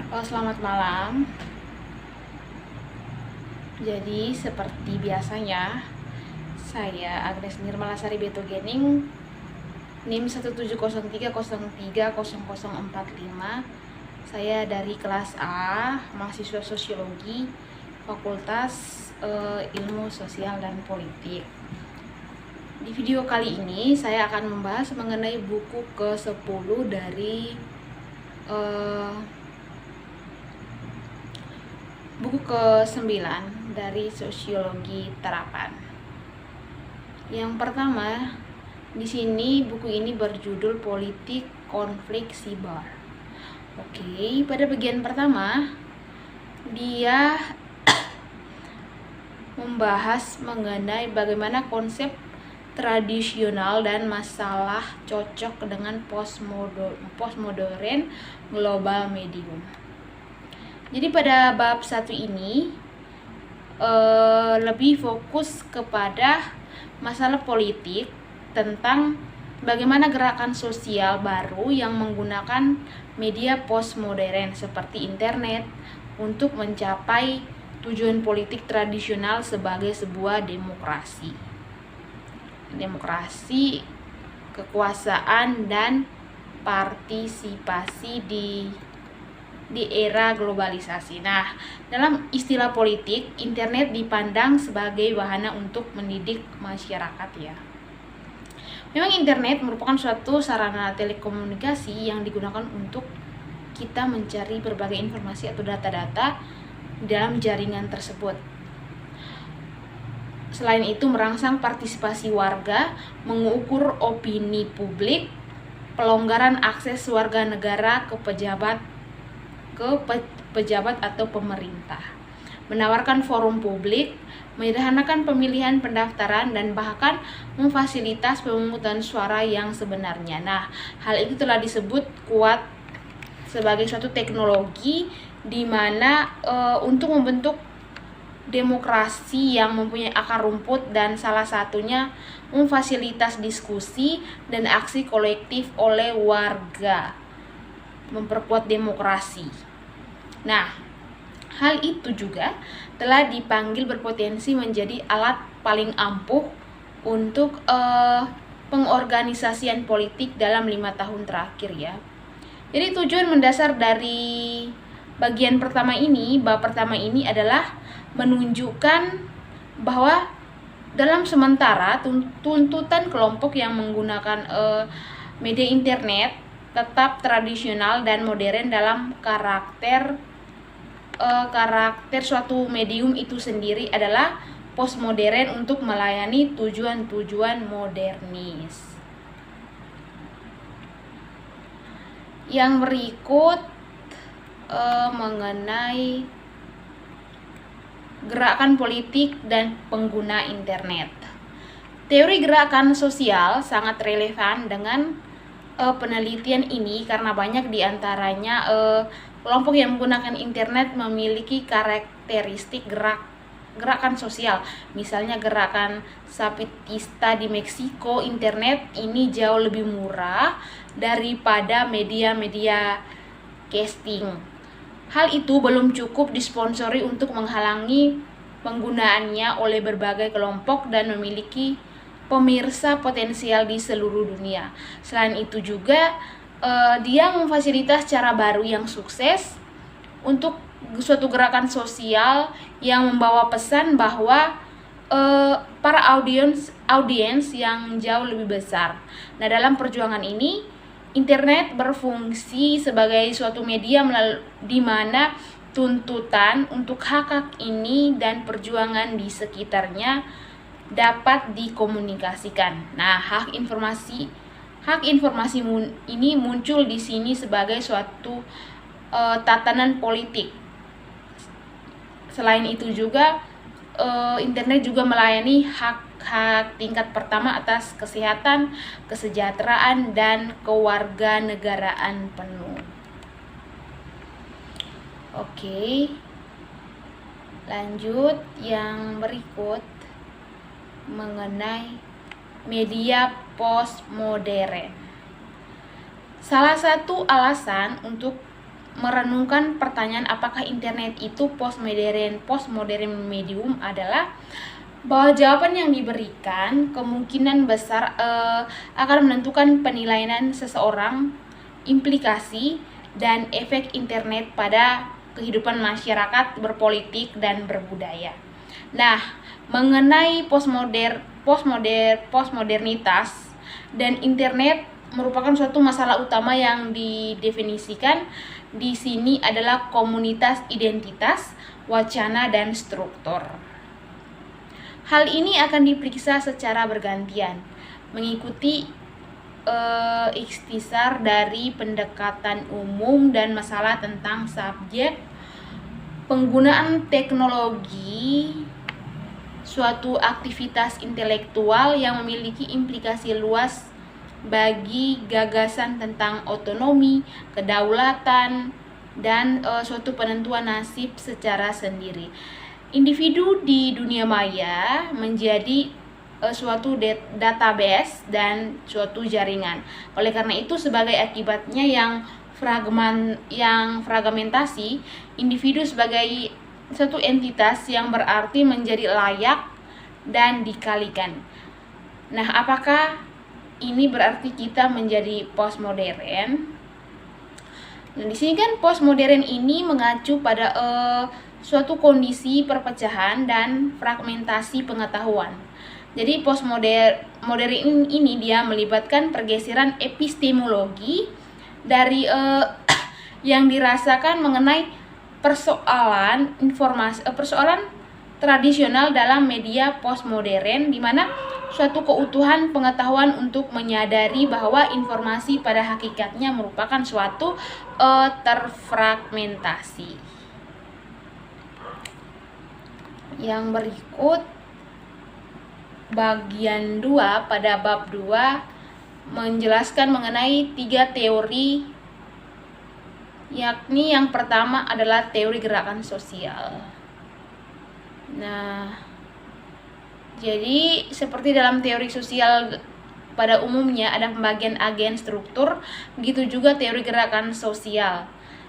Selamat malam. Jadi seperti biasanya, saya Agnes Nirmalasari Betogening, NIM 170303045. Saya dari kelas A, mahasiswa Sosiologi, Fakultas Ilmu Sosial dan Politik. Di video kali ini saya akan membahas mengenai buku ke-10 dari buku ke-9 dari Sosiologi Terapan. Yang pertama, di sini buku ini berjudul Politik Konflik Siber. Oke, pada bagian pertama dia membahas mengenai bagaimana konsep tradisional dan masalah cocok dengan postmodern global medium. Jadi pada bab 1 ini lebih fokus kepada masalah politik tentang bagaimana gerakan sosial baru yang menggunakan media postmodern seperti internet untuk mencapai tujuan politik tradisional sebagai sebuah demokrasi, kekuasaan dan partisipasi di era globalisasi. Nah, dalam istilah politik, internet dipandang sebagai wahana untuk mendidik masyarakat ya. Memang internet merupakan suatu sarana telekomunikasi yang digunakan untuk kita mencari berbagai informasi atau data-data dalam jaringan tersebut. Selain itu, merangsang partisipasi warga, mengukur opini publik, pelonggaran akses warga negara ke pejabat atau pemerintah, menawarkan forum publik, menyederhanakan pemilihan pendaftaran, dan bahkan memfasilitas pemungutan suara yang sebenarnya. Nah, hal itu telah disebut kuat sebagai suatu teknologi di mana untuk membentuk demokrasi yang mempunyai akar rumput, dan salah satunya memfasilitas diskusi dan aksi kolektif oleh warga, memperkuat demokrasi. Nah, hal itu juga telah dipanggil berpotensi menjadi alat paling ampuh untuk pengorganisasian politik dalam 5 tahun terakhir ya. Jadi tujuan mendasar dari bagian pertama ini, bab pertama ini adalah menunjukkan bahwa dalam sementara tuntutan kelompok yang menggunakan media internet tetap tradisional dan modern dalam karakter suatu medium itu sendiri adalah postmodern untuk melayani tujuan-tujuan modernis. Yang berikut mengenai gerakan politik dan pengguna internet. Teori gerakan sosial sangat relevan dengan penelitian ini karena banyak diantaranya kelompok yang menggunakan internet memiliki karakteristik gerakan sosial. Misalnya gerakan Zapatista di Meksiko, internet ini jauh lebih murah daripada media-media casting. Hal itu belum cukup disponsori untuk menghalangi penggunaannya oleh berbagai kelompok dan memiliki pemirsa potensial di seluruh dunia. Selain itu juga dia memfasilitas cara baru yang sukses untuk suatu gerakan sosial yang membawa pesan bahwa para audiens yang jauh lebih besar. Nah, dalam perjuangan ini internet berfungsi sebagai suatu media di mana tuntutan untuk hak-hak ini dan perjuangan di sekitarnya dapat dikomunikasikan. Nah, hak informasi ini muncul di sini sebagai suatu tatanan politik. Selain itu juga internet juga melayani hak-hak tingkat pertama atas kesehatan, kesejahteraan, dan kewarganegaraan penuh. Oke, lanjut yang berikut mengenai media postmodern. Salah satu alasan untuk merenungkan pertanyaan apakah internet itu postmodern medium adalah bahwa jawaban yang diberikan kemungkinan besar akan menentukan penilaian seseorang, implikasi dan efek internet pada kehidupan masyarakat, berpolitik dan berbudaya. Nah, mengenai postmodernitas dan internet merupakan suatu masalah utama yang didefinisikan di sini adalah komunitas identitas, wacana dan struktur. Hal ini akan diperiksa secara bergantian, mengikuti ikhtisar dari pendekatan umum dan masalah tentang subjek, penggunaan teknologi, suatu aktivitas intelektual yang memiliki implikasi luas bagi gagasan tentang otonomi, kedaulatan, dan suatu penentuan nasib secara sendiri. Individu di dunia maya menjadi suatu database dan suatu jaringan. Oleh karena itu, sebagai akibatnya yang fragmentasi, individu sebagai satu entitas yang berarti menjadi layak dan dikalikan. Nah, apakah ini berarti kita menjadi postmodern? Nah, di sini kan postmodern ini mengacu pada suatu kondisi perpecahan dan fragmentasi pengetahuan. Jadi postmodern ini dia melibatkan pergeseran epistemologi dari yang dirasakan mengenai persoalan tradisional dalam media postmodern, di mana suatu keutuhan pengetahuan untuk menyadari bahwa informasi pada hakikatnya merupakan suatu terfragmentasi. Yang berikut bagian 2 pada bab 2 menjelaskan mengenai 3 teori, yakni yang pertama adalah teori gerakan sosial. Nah, jadi seperti dalam teori sosial pada umumnya ada pembagian agen struktur, begitu juga teori gerakan sosial.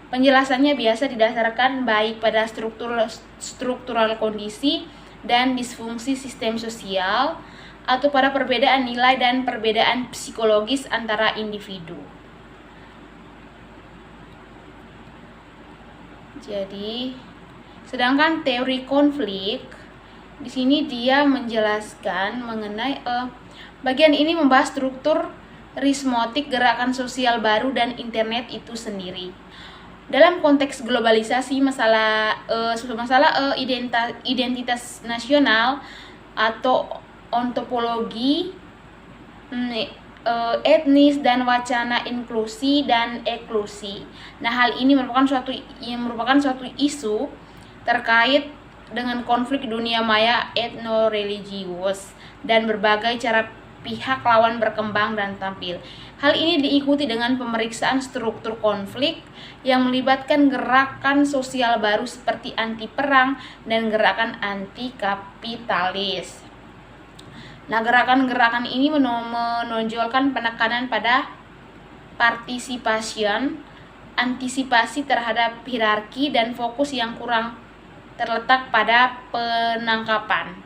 Penjelasannya biasa didasarkan baik pada struktural kondisi dan disfungsi sistem sosial, atau pada perbedaan nilai dan perbedaan psikologis antara individu. Jadi, sedangkan teori konflik di sini dia menjelaskan mengenai bagian ini membahas struktur rismotik gerakan sosial baru dan internet itu sendiri. Dalam konteks globalisasi, masalah identitas nasional atau ontopologi, etnis dan wacana inklusi dan eklusi. Nah, hal ini merupakan suatu isu terkait dengan konflik dunia maya etno-religius dan berbagai cara pihak lawan berkembang dan tampil. Hal ini diikuti dengan pemeriksaan struktur konflik yang melibatkan gerakan sosial baru seperti anti perang dan gerakan anti kapitalis. Nah, gerakan-gerakan ini menonjolkan penekanan pada participation, antisipasi terhadap hierarki, dan fokus yang kurang terletak pada penangkapan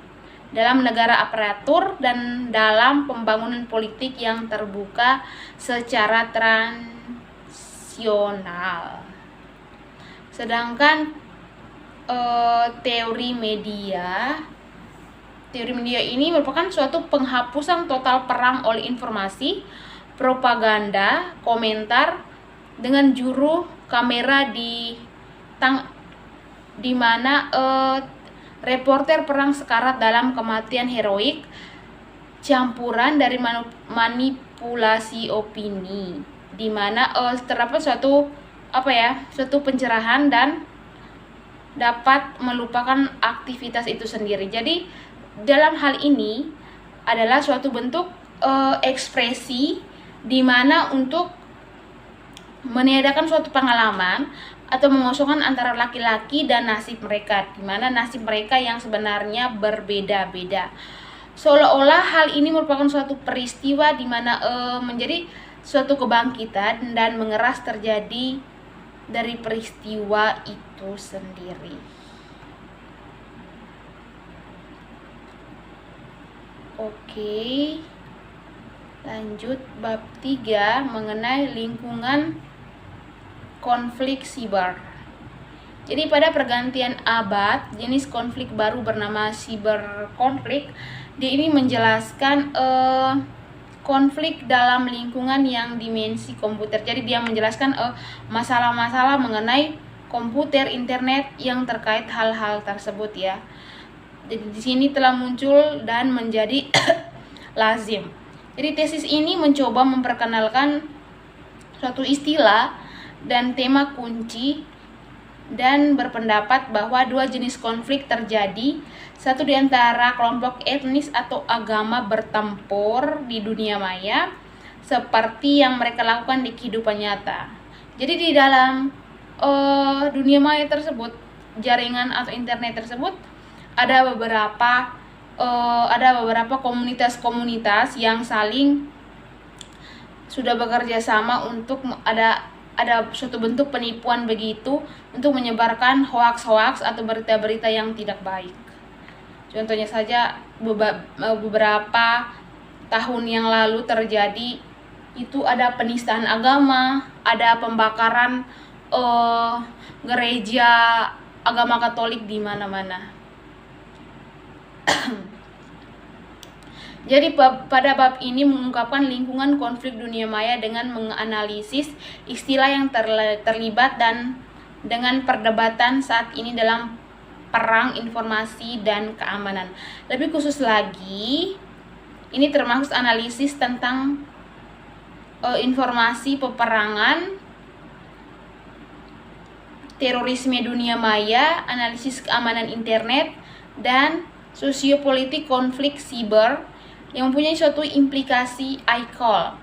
dalam negara aparatur dan dalam pembangunan politik yang terbuka secara transisional. Sedangkan teori media ini merupakan suatu penghapusan total perang oleh informasi, propaganda, komentar dengan juru kamera di mana reporter perang sekarat dalam kematian heroik, campuran dari manipulasi opini, di mana terdapat suatu pencerahan dan dapat melupakan aktivitas itu sendiri. Jadi dalam hal ini adalah suatu bentuk ekspresi di mana untuk meniadakan suatu pengalaman atau mengosongkan antara laki-laki dan nasib mereka, di mana nasib mereka yang sebenarnya berbeda-beda. Seolah-olah hal ini merupakan suatu peristiwa di mana menjadi suatu kebangkitan dan mengeras terjadi dari peristiwa itu sendiri. Oke, lanjut bab 3 mengenai lingkungan konflik siber. Jadi pada pergantian abad, jenis konflik baru bernama cyber konflik. Dia ini menjelaskan konflik dalam lingkungan yang dimensi komputer. Jadi dia menjelaskan masalah-masalah mengenai komputer, internet yang terkait hal-hal tersebut ya. Jadi di sini telah muncul dan menjadi lazim. Jadi tesis ini mencoba memperkenalkan suatu istilah dan tema kunci dan berpendapat bahwa dua jenis konflik terjadi. Satu di antara kelompok etnis atau agama bertempur di dunia maya seperti yang mereka lakukan di kehidupan nyata. Jadi di dalam dunia maya tersebut, jaringan atau internet tersebut, ada beberapa komunitas-komunitas yang saling sudah bekerja sama untuk ada suatu bentuk penipuan begitu untuk menyebarkan hoaks-hoaks atau berita-berita yang tidak baik. Contohnya saja beberapa tahun yang lalu terjadi itu ada penistaan agama, ada pembakaran gereja agama Katolik di mana-mana. Jadi pada bab ini mengungkapkan lingkungan konflik dunia maya dengan menganalisis istilah yang terlibat dan dengan perdebatan saat ini dalam perang informasi dan keamanan. Lebih khusus lagi, ini termasuk analisis tentang informasi peperangan, terorisme dunia maya, analisis keamanan internet, dan sosiopolitik konflik siber yang mempunyai suatu implikasi ICOL.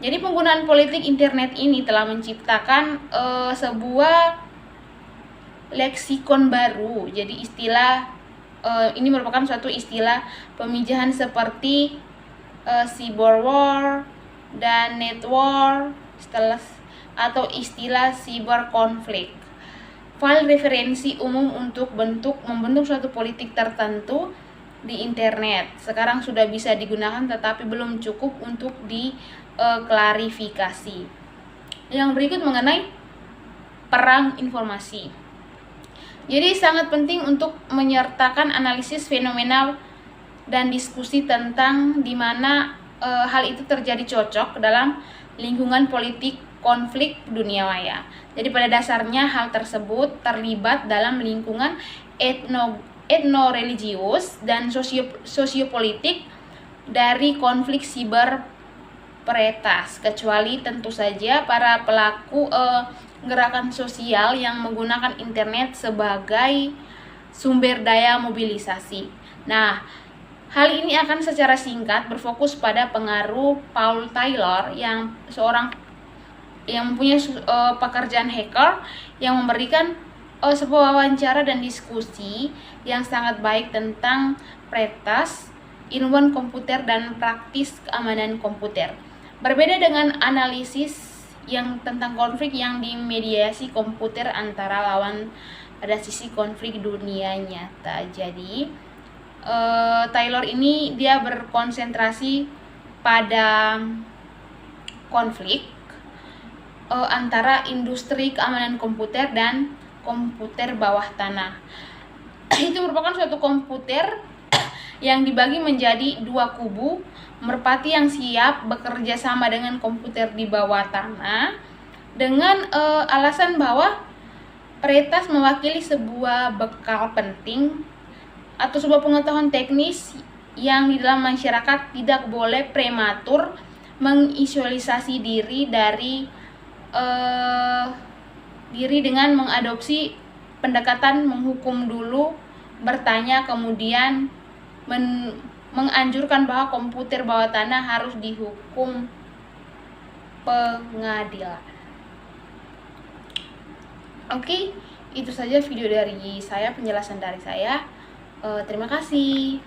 Jadi penggunaan politik internet ini telah menciptakan sebuah leksikon baru. Jadi istilah ini merupakan suatu istilah pemijahan seperti cyber war dan net war atau istilah cyber konflik. File referensi umum untuk membentuk suatu politik tertentu di internet sekarang sudah bisa digunakan, tetapi belum cukup untuk diklarifikasi. Yang berikut mengenai perang informasi. Jadi sangat penting untuk menyertakan analisis fenomena dan diskusi tentang di mana hal itu terjadi cocok dalam lingkungan politik konflik dunia maya. Jadi pada dasarnya hal tersebut terlibat dalam lingkungan etno-religius dan sosiopolitik dari konflik siber peretas, kecuali tentu saja para pelaku gerakan sosial yang menggunakan internet sebagai sumber daya mobilisasi. Nah, hal ini akan secara singkat berfokus pada pengaruh Paul Taylor yang mempunyai pekerjaan hacker yang memberikan sebuah wawancara dan diskusi yang sangat baik tentang peretas, ilmuwan komputer dan praktis keamanan komputer. Berbeda dengan analisis yang tentang konflik yang dimediasi komputer antara lawan pada sisi konflik dunia nyata. Jadi Taylor ini dia berkonsentrasi pada konflik antara industri keamanan komputer dan komputer bawah tanah. Itu merupakan suatu komputer yang dibagi menjadi dua kubu, merpati yang siap bekerja sama dengan komputer di bawah tanah dengan alasan bahwa peretas mewakili sebuah bekal penting atau sebuah pengetahuan teknis yang di dalam masyarakat tidak boleh prematur mengisolasi diri dengan mengadopsi pendekatan menghukum dulu, bertanya, kemudian menganjurkan bahwa komputer bawah tanah harus dihukum pengadilan. Oke, itu saja video dari saya, penjelasan dari saya. Terima kasih.